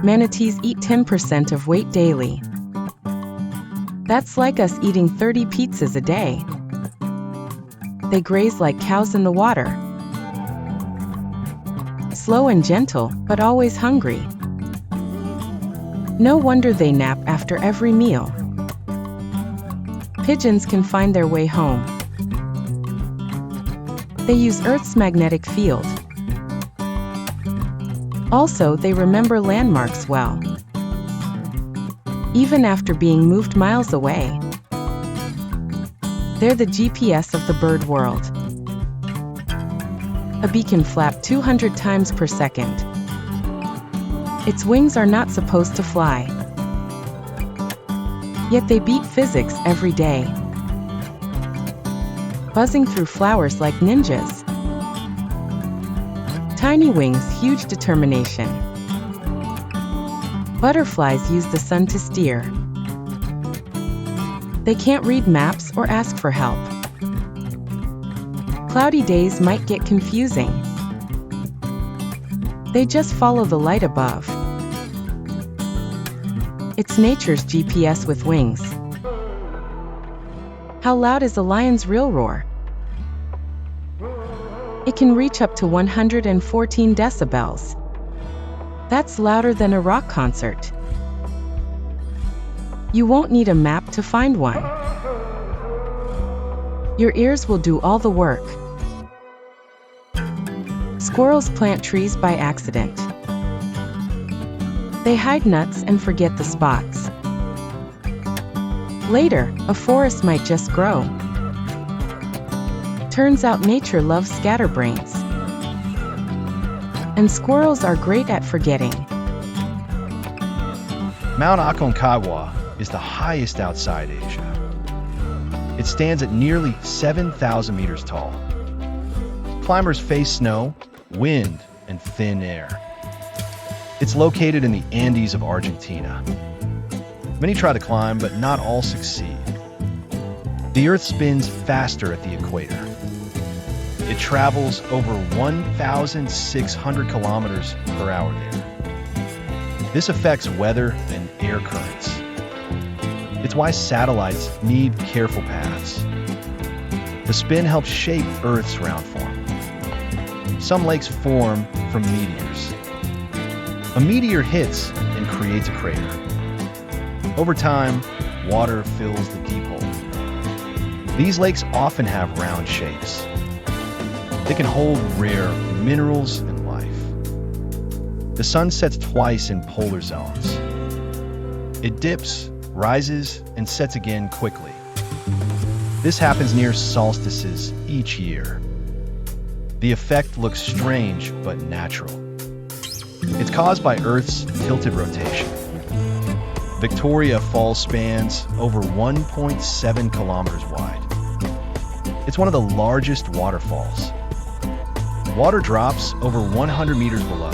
Manatees eat 10% of weight daily. That's like us eating 30 pizzas a day. They graze like cows in the water. Slow and gentle, but always hungry. No wonder they nap after every meal. Pigeons can find their way home. They use Earth's magnetic field. Also, they remember landmarks well, even after being moved miles away. They're the GPS of the bird world. A bee can flap 200 times per second. Its wings are not supposed to fly. Yet they beat physics every day, buzzing through flowers like ninjas. Tiny wings, huge determination. Butterflies use the sun to steer. They can't read maps or ask for help. Cloudy days might get confusing. They just follow the light above. It's nature's GPS with wings. How loud is a lion's real roar? It can reach up to 114 decibels. That's louder than a rock concert. You won't need a map to find one. Your ears will do all the work. Squirrels plant trees by accident. They hide nuts and forget the spots. Later, a forest might just grow. Turns out nature loves scatterbrains. And squirrels are great at forgetting. Mount Aconcagua is the highest outside Asia. It stands at nearly 7,000 meters tall. Climbers face snow, wind, and thin air. It's located in the Andes of Argentina. Many try to climb, but not all succeed. The Earth spins faster at the equator. It travels over 1,600 kilometers per hour there. This affects weather and air currents. It's why satellites need careful paths. The spin helps shape Earth's round form. Some lakes form from meteors. A meteor hits and creates a crater. Over time, water fills the deep hole. These lakes often have round shapes. They can hold rare minerals and life. The sun sets twice in polar zones. It dips, rises, and sets again quickly. This happens near solstices each year. The effect looks strange but natural. It's caused by Earth's tilted rotation. Victoria Falls spans over 1.7 kilometers wide. It's one of the largest waterfalls. Water drops over 100 meters below.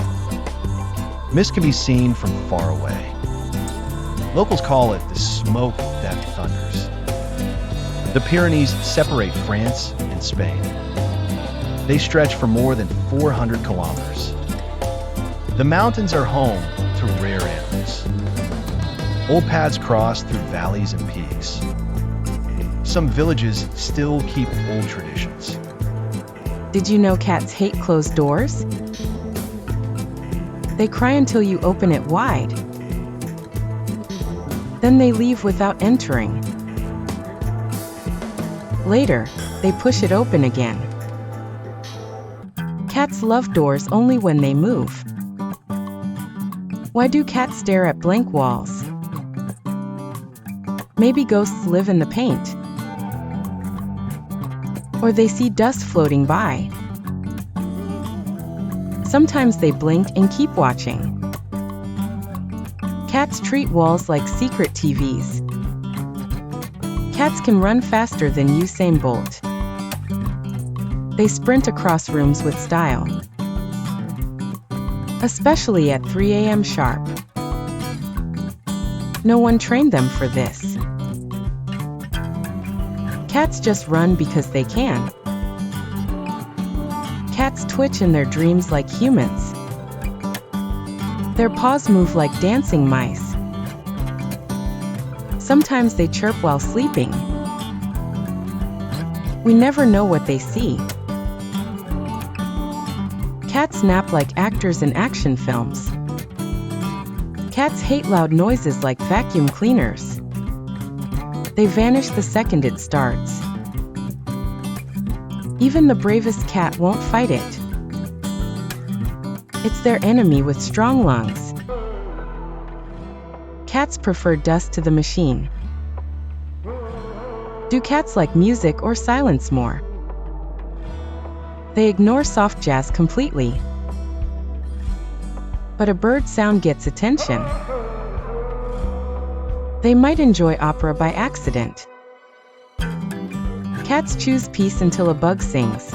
Mist can be seen from far away. Locals call it the smoke that thunders. The Pyrenees separate France and Spain. They stretch for more than 400 kilometers. The mountains are home to rare animals. Old paths cross through valleys and peaks. Some villages still keep old traditions. Did you know cats hate closed doors? They cry until you open it wide. Then they leave without entering. Later, they push it open again. Cats love doors only when they move. Why do cats stare at blank walls? Maybe ghosts live in the paint. Or they see dust floating by. Sometimes they blink and keep watching. Cats treat walls like secret TVs. Cats can run faster than Usain Bolt. They sprint across rooms with style. Especially at 3 a.m. sharp. No one trained them for this. Cats just run because they can. Cats twitch in their dreams like humans. Their paws move like dancing mice. Sometimes they chirp while sleeping. We never know what they see. Cats nap like actors in action films. Cats hate loud noises like vacuum cleaners. They vanish the second it starts. Even the bravest cat won't fight it. It's their enemy with strong lungs. Cats prefer dust to the machine. Do cats like music or silence more? They ignore soft jazz completely. But a bird sound gets attention. They might enjoy opera by accident. Cats choose peace until a bug sings.